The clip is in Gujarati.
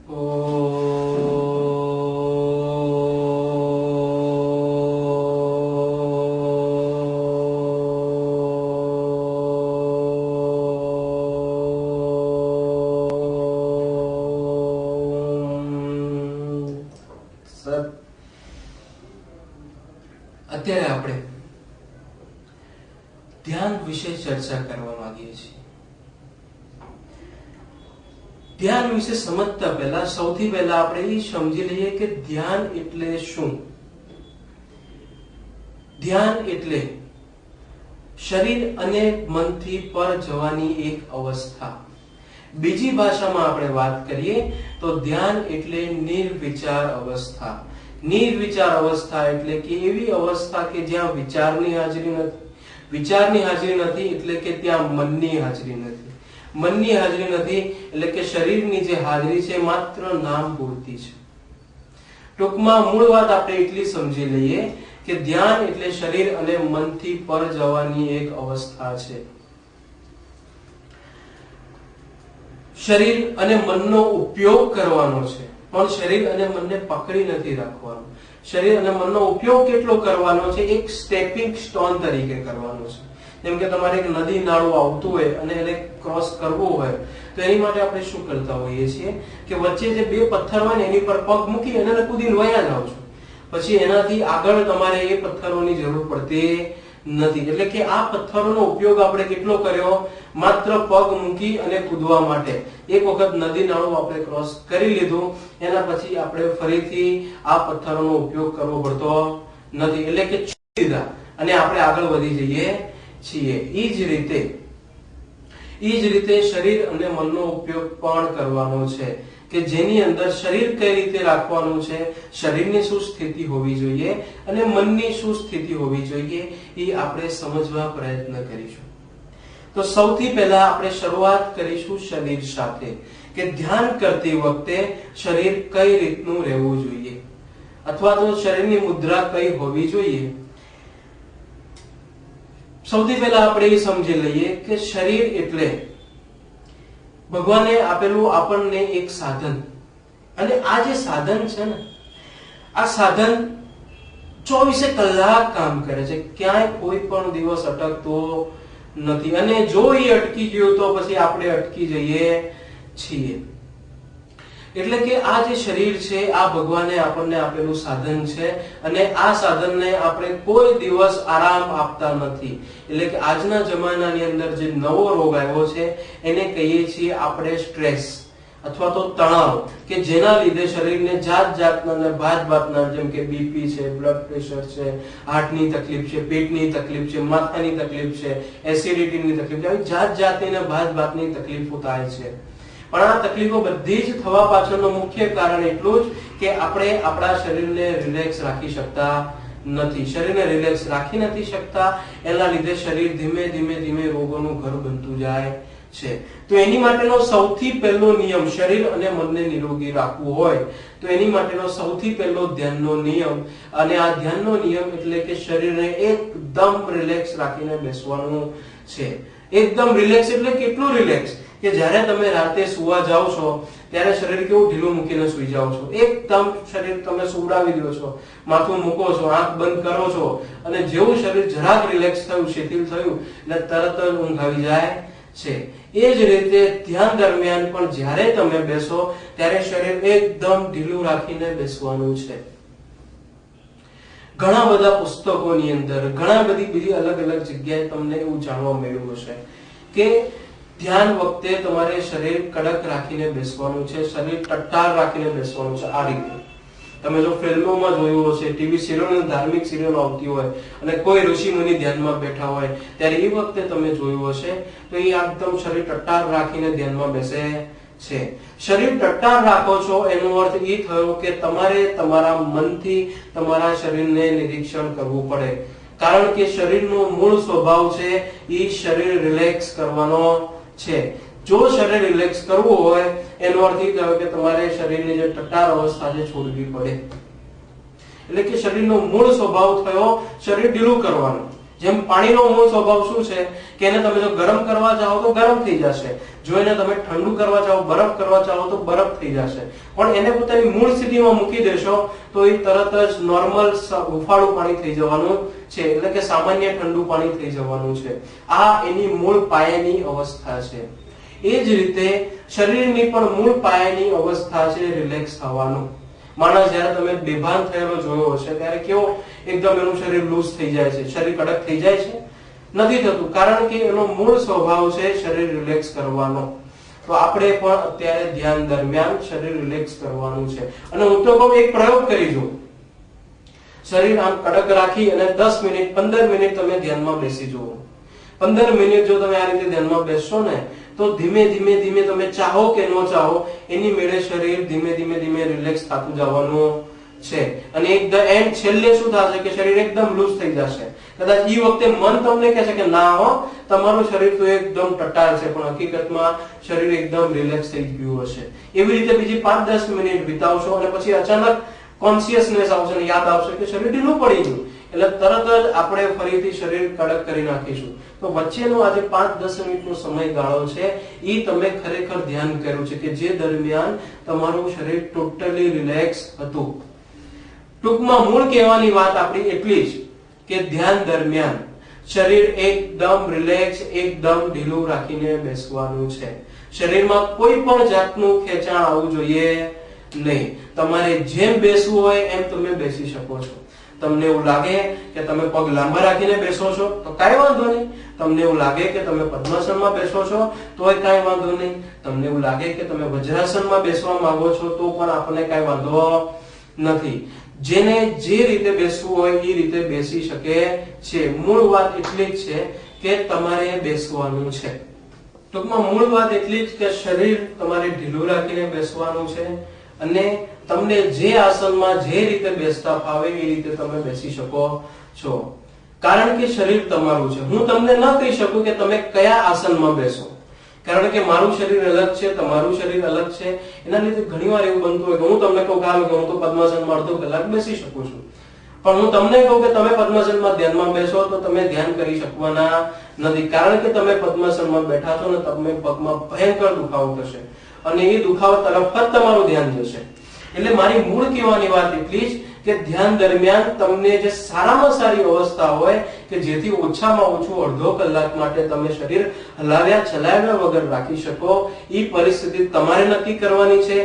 અત્યારે આપણે ધ્યાન વિશે ચર્ચા કરવા માંગીએ છીએ. ધ્યાન વિશે સમજતા પહેલા સૌથી પહેલા આપણે એ સમજી લઈએ કે ધ્યાન એટલે શું. ધ્યાન એટલે શરીર અને મનથી પર જવાની એક અવસ્થા. બીજી ભાષામાં આપણે વાત કરીએ તો ધ્યાન એટલે નિર્વિચાર અવસ્થા. નિર્વિચાર અવસ્થા એટલે કે એવી અવસ્થા કે જ્યાં વિચારની હાજરી નથી. વિચારની હાજરી નથી એટલે કે ત્યાં મનની હાજરી નથી. મનની હાજરી નથી એટલે કે શરીરની જે હાજરી છે માત્ર નામ પૂરતી છે. ટૂંકમાં મૂળ વાત આપણે એટલી સમજી લઈએ કે ધ્યાન એટલે શરીર અને મનથી પર જવાની એક અવસ્થા છે. શરીર અને મનનો ઉપયોગ કરવાનો છે પણ શરીર અને મનને પકડી નથી રાખવાનું. શરીર અને મનનો ઉપયોગ કેટલો કરવાનો છે? એક સ્ટેપિંગ સ્ટોન તરીકે કરવાનો છે. જેમ કે તમારે એક નદી નાળું આવતું હોય અને એને ક્રોસ કરવું હોય તો એની માટે આપણે શું કરતા હોઈએ છીએ કે વચ્ચે જે બે પથ્થર હોય ને એની પર પગ મૂકી અને કૂદીને વયા જાવ છો. પછી એનાથી આગળ તમારે એ પથ્થરોની જરૂર પડતી નથી. એટલે કે આ પથ્થરોનો ઉપયોગ આપણે કેટલો કર્યો? માત્ર પગ મૂકી અને કૂદવા માટે. એક વખત નદી નાળું આપણે ક્રોસ કરી લીધું એના પછી આપણે ફરીથી આ પથ્થરોનો ઉપયોગ કરવો પડતો નથી. એટલે કે છોડી દીધા અને આપણે આગળ વધી જઈએ છીએ. એ જ રીતે શરીર અને મનનો ઉપયોગ પણ કરવાનો છે કે જેની અંદર શરીર કઈ રીતે રાખવાનું છે, શરીરની શું સ્થિતિ હોવી જોઈએ અને મનની શું સ્થિતિ હોવી જોઈએ એ આપણે સમજવા પ્રયત્ન કરીશું. તો સૌથી પહેલા આપણે શરૂઆત કરીશું શરીર સાથે કે ધ્યાન કરતી વખતે શરીર કઈ રીતનું રહેવું જોઈએ અથવા તો શરીરની મુદ્રા કઈ હોવી જોઈએ. સૌથી પહેલા આપણે એ સમજી લઈએ કે શરીર એટલે ભગવાને આપેલું આપણને એક સાધન. અને આ જે સાધન છે ને આ સાધન 24 કલાક કામ કરે છે. ક્યાંય કોઈ પણ દિવસ અટકતો નથી. અને જો એ અટકી ગયું તો પછી આપણે અટકી જઈએ છીએ. એટલે કે આ જે શરીર છે આ ભગવાને આપણને આપેલું સાધન છે અને આ સાધનને આપણે કોઈ દિવસ આરામ આપતા નથી. એટલે કે આજના જમાનાની અંદર જે નવો રોગ આવ્યો છે એને કહીએ છીએ આપણે સ્ટ્રેસ અથવા તો તણાવ, કે જેના લીધે શરીરને જાત જાતના ભાતના જેમ કે બીપી છે, બ્લડ પ્રેશર છે, હાર્ટની તકલીફ છે, પેટની તકલીફ છે, માથાની તકલીફ છે, એસિડિટીની તકલીફ છે, આવી જાત જાતની ભાતની તકલીફો થાય છે. પણ આ તકલીફો બધી જ થવા પાછળનું મુખ્ય કારણ એટલું જ કે આપણે આપણા શરીરને રિલેક્સ રાખી શકતા નથી. શરીરને રિલેક્સ રાખી નથી શકતા એના લીધે શરીર ધીમે ધીમે રોગોનું ઘર બનતું જાય છે. તો એની માટેનો સૌથી પહેલો નિયમ, શરીર અને મનને નિરોગી રાખવું હોય તો એની માટેનો સૌથી પહેલો ધ્યાનનો નિયમ. અને આ ધ્યાનનો નિયમ એટલે કે શરીરને એકદમ રિલેક્સ રાખીને બેસવાનું છે. એકદમ રિલેક્સ એટલે કેટલું રિલેક્સ કે જ્યારે તમે રાતે સુવા જાઓ છો ત્યારે શરીર કેવું ઢીલું મૂકીને સુઈ જાઓ છો. એકદમ શરીર તમે સુવડાવી દો છો, માથું મૂકો છો, આંખ બંધ કરો છો અને જેવું શરીર જરાક રિલેક્સ થયું, શિથિલ થયું એટલે તરત જ ઊંઘ આવી જાય છે. એ જ રીતે ધ્યાન દરમિયાન પણ જ્યારે તમે બેસો ત્યારે શરીર એકદમ ઢીલું રાખીને બેસવાનું છે. ઘણા બધા પુસ્તકોની અંદર, ઘણા બધી બીજી અલગ અલગ જગ્યાએ તમને એવું જાણવા મળ્યું હશે કે ધ્યાન વખતે તમારે શરીર કડક રાખીને બેસવાનું છે, શરીર ટટ્ટાર રાખીને બેસવાનું છે. આ રીતે તમે જો ફિલ્મોમાં જોયું હશે, ટીવી સિરિયલો, ધાર્મિક સિરિયલો આવતી હોય અને કોઈ ઋષિ મુનિ ધ્યાનમાં બેઠા હોય ત્યારે એ વખતે તમે જોયું હશે તો એ એકદમ શરીર ટટ્ટાર રાખીને ધ્યાનમાં બેસે છે. શરીર ટટ્ટાર રાખો છો એનો અર્થ એ થયો કે તમારે તમારા મનથી તમારા શરીરને નિરીક્ષણ કરવું પડે. કારણ કે શરીરનો મૂળ સ્વભાવ છે એ શરીર રિલેક્સ કરવાનો છે. જો શરીર રિલેક્સ કરવું હોય એનો અર્થ એ થયો કે તમારે શરીરની જે ટટ્ટાર અવસ્થા છે છોડવી પડે. એટલે કે શરીરનો મૂળ સ્વભાવ થયો શરીર ઢીલું કરવાનું. જેમ પાણીનો મૂળ સ્વભાવ શું છે કે એને તમે જો ગરમ કરવા ચાહો તો ગરમ થઈ જશે, જો એને તમે ઠંડુ કરવા ચાહો, બરફ કરવા ચાહો તો બરફ થઈ જશે, પણ એને પોતાની મૂળ સ્થિતિમાં મૂકી દેશો તો એ તરત જ નોર્મલ હુંફાળું પાણી થઈ જવાનું છે, એટલે કે સામાન્ય ઠંડુ પાણી થઈ જવાનું છે. આ એની મૂળ પાયાની અવસ્થા છે. એ જ રીતે શરીરની પણ મૂળ પાયાની અવસ્થા છે રિલેક્સ થવાનું. માણસ જ્યારે તમે બેભાન થયેલો જોયો હશે ત્યારે કેવો એકદમ એનું શરીર લૂઝ થઈ જાય છે, શરીર કડક થઈ જાય છે? નથી થતું, કારણ કે એનો મૂળ સ્વભાવ છે શરીર રિલેક્સ કરવાનો. તો આપણે પણ અત્યારે ધ્યાન દરમિયાન શરીર રિલેક્સ કરવાનું છે. અને હું તો કહું એક પ્રયોગ કરી જો, શરીર આમ કડક રાખી અને 10 મિનિટ 15 મિનિટ તમે ધ્યાનમાં બેસી જુઓ. 15 મિનિટ જો તમે આ રીતે ધ્યાનમાં બેસશો ને તો ધીમે ધીમે ધીમે તમે ચાહો કે ન ચાહો એની મેળે શરીર ધીમે ધીમે ધીમે રિલેક્સ થતું જવાનું છે. અને એક ધ એન્ડ છેલ્લે શું થશે કે શરીર એકદમ લૂઝ થઈ જશે. કદાચ એ વખતે મન તમને કહેશે કે ના હો, તમારું શરીર તો એકદમ ટટાર છે, પણ હકીકતમાં શરીર એકદમ રિલેક્સ થઈ ગયું હશે. એવી રીતે બીજી 5-10 મિનિટ વિતાવશો અને પછી અચાનક કોન્શિયસનેસ આવશે અને યાદ આવશે કે શરીર ઢીલું પડી ગયું, એટલે તરત જ આપણે ફરીથી શરીર કડક કરી નાખીશું. તો વચ્ચેનો આજે 5-10 મિનિટનો સમયગાળો છે, એ તમે ખરેખર ધ્યાન કર્યું છે કે જે દરમિયાન તમારું શરીર ટોટલી રિલેક્સ હતું. ટૂંકમાં મૂળ કહેવાની વાત આપણી એટલી જ કે ધ્યાન દરમિયાન શરીર એકદમ રિલેક્સ, એકદમ ઢીલું રાખીને બેસવાનું છે. શરીરમાં કોઈ પણ જાતનું ખેંચાણ આવવું જોઈએ નહીં. તમારે જેમ બેસવું હોય એમ તમે બેસી શકો છો. તમને એવું લાગે કે તમે પગ લાંબા રાખીને બેસો છો તો કાંઈ વાંધો નહીં. તમને એવું લાગે કે તમે પદ્માસનમાં બેસો છો તોય કાંઈ વાંધો નહીં. તમને એવું લાગે કે તમે વજ્રાસનમાં બેસવા માંગો છો તો પણ આપણને કાંઈ વાંધો નથી. જેને જે રીતે બેસવું હોય એ રીતે બેસી શકે છે. મૂળ વાત એટલી જ છે કે તમારે બેસવાનું છે. ટૂંકમાં મૂળ વાત એટલી જ કે શરીર તમારે ઢીલું રાખીને બેસવાનું છે અને તમને જે આસનમાં જે રીતે બેસતા ફાવે એ રીતે તમે બેસી શકો છો. કારણ કે શરીર તમારું છે. હું તમને ન કહી શકું કે તમે કયા આસનમાં બેસો, કારણ કે મારું શરીર અલગ છે, તમારું શરીર અલગ છે. એના લીધે ઘણીવાર એવું બનતું હોય કે હું તમને કહું કે હું તો પદ્માસનમાં અડધો કલાક બેસી શકું છું, પણ હું તમને કહું કે તમે પદ્માસનમાં ધ્યાનમાં બેસો તો તમે ધ્યાન કરી શકવાના નથી, કારણ કે તમે પદ્માસનમાં બેઠા છો ને તમે પગમાં ભયંકર દુખાવો થશે અને એ દુખાવા તરફ જ તમારું ધ્યાન જશે. એટલે મારી મૂળ કહેવાની વાત એટલી જ કે ધ્યાન દરમિયાન તમને જે સારામાં સારી અવસ્થા હોય કે જેથી ઓછામાં ઓછું અડધો કલાક માટે તમે શરીર હલાવ્યા ચલાવ્યા વગર રાખી શકો, એ પરિસ્થિતિ તમારે નક્કી કરવાની છે.